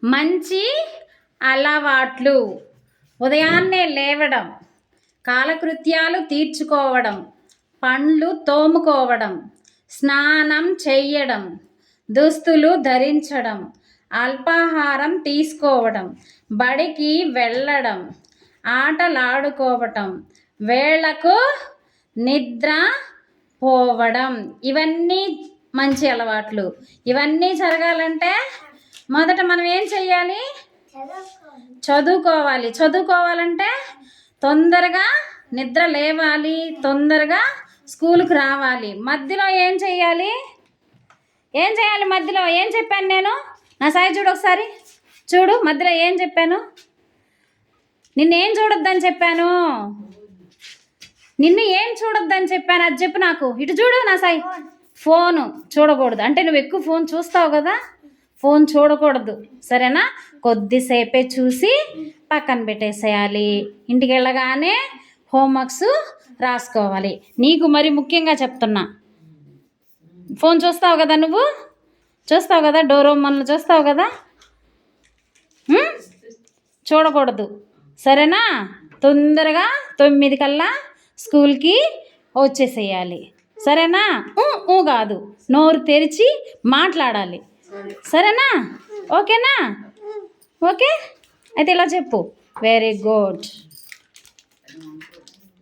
మంచి అలవాట్లు: ఉదయాన్నే లేవడం, కాలకృత్యాలు తీర్చుకోవడం, పండ్లు తోముకోవడం, స్నానం చెయ్యడం, దుస్తులు ధరించడం, అల్పాహారం తీసుకోవడం, బడికి వెళ్ళడం, ఆటలాడుకోవటం, వేళకు నిద్ర పోవడం. ఇవన్నీ మంచి అలవాట్లు. ఇవన్నీ జరగాలంటే మొదట మనం ఏం చెయ్యాలి? చదువుకోవాలి. చదువుకోవాలంటే తొందరగా నిద్ర లేవాలి, తొందరగా స్కూల్కి రావాలి. మధ్యలో ఏం చెయ్యాలి? మధ్యలో ఏం చెప్పాను నేను? నా సాయి చూడు ఒకసారి, చూడు మధ్యలో ఏం చెప్పాను? నిన్నేం చూడొద్దని చెప్పాను? నిన్ను ఏం చూడొద్దని చెప్పాను? అది చెప్పు నాకు. ఇటు చూడు నా సాయి. ఫోను చూడకూడదు. అంటే నువ్వు ఎక్కువ ఫోన్ చూస్తావు కదా, ఫోన్ చూడకూడదు, సరేనా? కొద్దిసేపే చూసి పక్కన పెట్టేసేయాలి. ఇంటికి వెళ్ళగానే హోంవర్క్స్ రాసుకోవాలి. నీకు మరి ముఖ్యంగా చెప్తున్నా, ఫోన్ చూస్తావు కదా, నువ్వు చూస్తావు కదా, డోరేమాన్లు చూస్తావు కదా, చూడకూడదు, సరేనా? తొందరగా 9 కల్లా స్కూల్కి వచ్చేసేయాలి, సరేనా? కాదు, నోరు తెరిచి మాట్లాడాలి, సరేనా? ఓకేనా? ఓకే, అయితే ఇలా చెప్పు. Very good.